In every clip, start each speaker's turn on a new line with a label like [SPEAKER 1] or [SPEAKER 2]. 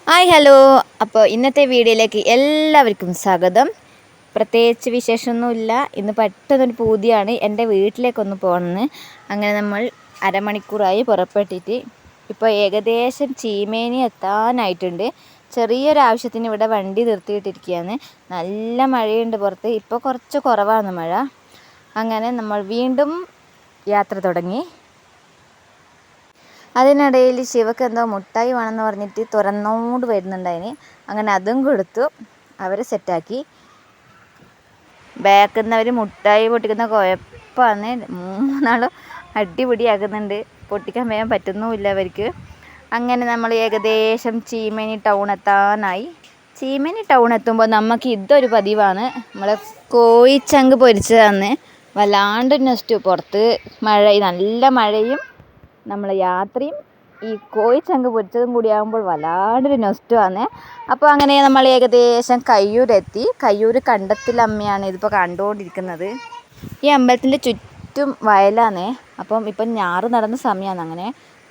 [SPEAKER 1] Hi hello. അപ്പോൾ ഇന്നത്തെ വീഡിയോയിലേക്ക് എല്ലാവർക്കും സ്വാഗതം. പ്രത്യേകിച്ച് വിശേഷമൊന്നുമില്ല. ഇന്ന് പെട്ടെന്നൊരു പൂതിയാണ് എൻ്റെ വീട്ടിലേക്കൊന്ന് പോകണമെന്ന്. അങ്ങനെ നമ്മൾ അരമണിക്കൂറായി പുറപ്പെട്ടിട്ട് ഇപ്പോൾ ഏകദേശം ചീമേനി എത്താനായിട്ടുണ്ട്. ചെറിയൊരാവശ്യത്തിന് ഇവിടെ വണ്ടി നിർത്തിയിട്ടിരിക്കുകയാണ്. നല്ല മഴയുണ്ട് പുറത്ത്. ഇപ്പോൾ കുറച്ച് കുറവാണ് മഴ. അങ്ങനെ നമ്മൾ വീണ്ടും യാത്ര തുടങ്ങി. അതിനിടയിൽ ശിവക്ക് എന്തോ മുട്ടായി വേണമെന്ന് പറഞ്ഞിട്ട് തുറന്നോണ്ട് വരുന്നുണ്ടായിന്. അങ്ങനെ അതും കൊടുത്തു, അവരെ സെറ്റാക്കി. ബാക്കിൽ നിന്ന് അവർ മുട്ടായി പൊട്ടിക്കുന്ന കുഴപ്പമാണ്. മൂന്നാളും അടിപിടിയാക്കുന്നുണ്ട്. പൊട്ടിക്കാൻ വേഗം പറ്റുന്നുമില്ല അവർക്ക്. അങ്ങനെ നമ്മൾ ഏകദേശം ചീമേനി ടൗൺ എത്താനായി. ചീമേനി ടൗൺ എത്തുമ്പോൾ നമുക്ക് ഇതൊരു പതിവാണ്. നമ്മളെ കോഴിച്ചങ്ക് പൊരിച്ചതാണ്. വല്ലാണ്ട് നെസ്റ്റ് പുറത്ത് നല്ല മഴയും നമ്മളെ യാത്രയും ഈ കോഴിച്ചങ്ക് പൊരിച്ചതും കൂടി ആകുമ്പോൾ വല്ലാണ്ടൊരു നൊസ്റ്റുമാണ്. അപ്പോൾ അങ്ങനെ നമ്മൾ ഏകദേശം കയ്യൂരെത്തി. കയ്യൂർ കണ്ടത്തിലമ്മയാണ് ഇതിപ്പോൾ കണ്ടുകൊണ്ടിരിക്കുന്നത്. ഈ അമ്പലത്തിൻ്റെ ചുറ്റും വയലാണ്. അപ്പം ഇപ്പം ഞാറ് നടന്ന സമയമാണ്. അങ്ങനെ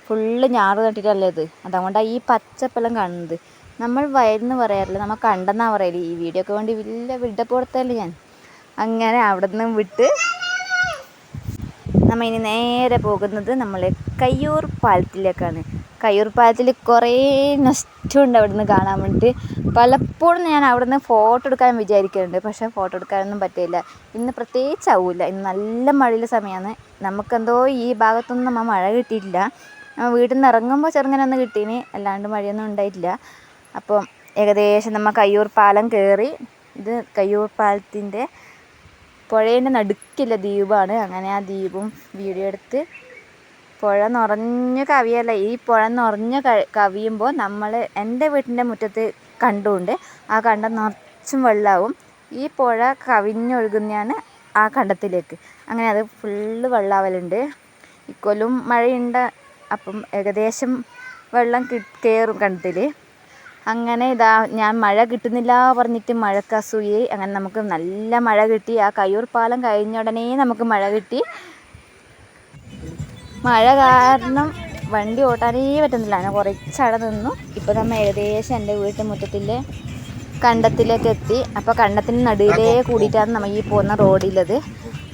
[SPEAKER 1] ഫുള്ള് ഞാറ് നട്ടിട്ടല്ലേ ഇത്. അതുകൊണ്ടാണ് ഈ പച്ചപ്പെല്ലാം കാണുന്നത്. നമ്മൾ വയലെന്ന് പറയാറില്ല, നമ്മൾ കണ്ടെന്നാണ് പറയല്. ഈ വീഡിയോക്ക് വേണ്ടി വലിയ വിടപ്പുറത്തല്ലേ ഞാൻ. അങ്ങനെ അവിടെ നിന്ന് വിട്ട് നമ്മൾ ഇനി നേരെ പോകുന്നത് നമ്മളെ കയ്യൂർ പാലത്തിലേക്കാണ്. കയ്യൂർ പാലത്തിൽ കുറേ നഷ്ടമുണ്ട് അവിടെ നിന്ന് കാണാൻ വേണ്ടിയിട്ട്. പലപ്പോഴും ഞാൻ അവിടെ നിന്ന് ഫോട്ടോ എടുക്കാൻ വിചാരിക്കുന്നുണ്ട്, പക്ഷേ ഫോട്ടോ എടുക്കാനൊന്നും പറ്റില്ല. ഇന്ന് പ്രത്യേകിച്ചാവില്ല. ഇന്ന് നല്ല മഴയുള്ള സമയമാണ്. നമുക്കെന്തോ ഈ ഭാഗത്തൊന്നും നമ്മൾ മഴ കിട്ടിയിട്ടില്ല. വീട്ടിൽ നിന്ന് ഇറങ്ങുമ്പോൾ ചെറുങ്ങനെ ഒന്ന് കിട്ടീന്, അല്ലാണ്ട് മഴയൊന്നും ഉണ്ടായിട്ടില്ല. അപ്പം ഏകദേശം നമ്മൾ കയ്യൂർ പാലം കയറി. ഇത് കയ്യൂർ പാലത്തിൻ്റെ പുഴേൻ്റെ നടുക്കില്ല ദ്വീപാണ്. അങ്ങനെ ആ ദ്വീപും വീഡിയോ എടുത്ത്, പുഴ നിറഞ്ഞ് കവിയല്ല, ഈ പുഴ നിറഞ്ഞ് കവിയുമ്പോൾ എൻ്റെ വീട്ടിൻ്റെ മുറ്റത്ത് കണ്ടമുണ്ട്. ആ കണ്ടം നിറച്ചും വെള്ളമാവും. ഈ പുഴ കവിഞ്ഞൊഴുകുന്നതാണ് ആ കണ്ടത്തിലേക്ക്. അങ്ങനെ അത് ഫുള്ള് വെള്ളാവലുണ്ട്. ഇക്കൊല്ലും മഴയുണ്ട്. അപ്പം ഏകദേശം വെള്ളം കയറും കണ്ടത്തിൽ. അങ്ങനെ ഇതാ ഞാൻ മഴ കിട്ടുന്നില്ല പറഞ്ഞിട്ട് മഴക്ക് അസൂയായി. അങ്ങനെ നമുക്ക് നല്ല മഴ കിട്ടി. ആ കയ്യൂർ പാലം കഴിഞ്ഞ ഉടനെ നമുക്ക് മഴ കിട്ടി. മഴ കാരണം വണ്ടി ഓട്ടാനേ പറ്റുന്നില്ല. അങ്ങനെ കുറച്ചവിടെ നിന്നു. ഇപ്പോൾ നമ്മൾ ഏകദേശം എൻ്റെ വീട്ടു മുറ്റത്തിലെ കണ്ടത്തിലേക്ക് എത്തി. അപ്പോൾ കണ്ടത്തിന് നടുവിലേ കൂടിയിട്ടാണ് നമ്മൾ ഈ പോകുന്ന റോഡിലത്.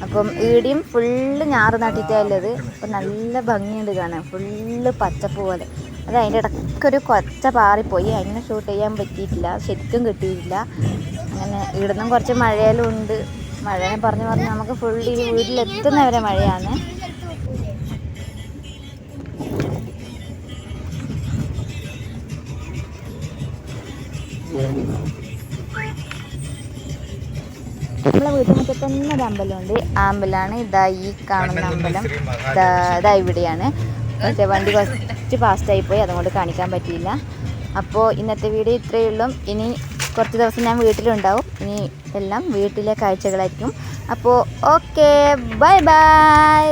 [SPEAKER 1] അപ്പം ഈടിയും ഫുള്ള് ഞാറ് നട്ടിട്ടുള്ളത്. അപ്പം നല്ല ഭംഗിയുണ്ട് കാണാൻ, ഫുള്ള് പച്ചപ്പ് പോലെ. അത് അതിൻ്റെ ഇടയ്ക്കൊരു കൊച്ച പാറിപ്പോയി. അതിനെ ഷൂട്ട് ചെയ്യാൻ പറ്റിയിട്ടില്ല, ശരിക്കും കിട്ടിയിട്ടില്ല. അങ്ങനെ ഇവിടുന്നും കുറച്ച് മഴയെല്ലാം ഉണ്ട്. മഴയെ പറഞ്ഞ് നമുക്ക് ഫുള്ള് ഈ വീട്ടിലെത്തുന്നവരെ മഴയാണ്. നമ്മളെ വീട്ടുമുറ്റത്ത് തന്നെ ഒരു അമ്പലമുണ്ട്. ആ അമ്പലമാണ് ഇതാ ഈ കാണുന്ന അമ്പലം. ഇതാ ഇവിടെയാണ്. പക്ഷേ വണ്ടി കുറച്ച് ഫാസ്റ്റായിപ്പോയി, അതുകൊണ്ട് കാണിക്കാൻ പറ്റിയില്ല. അപ്പോൾ ഇന്നത്തെ വീഡിയോ ഇത്രയേ ഉള്ളൂ. ഇനി കുറച്ച് ദിവസം ഞാൻ വീട്ടിലുണ്ടാവും. ഇനി എല്ലാം വീട്ടിലെ കാഴ്ചകളായിരിക്കും. അപ്പോൾ ഓക്കെ, ബൈ ബൈ.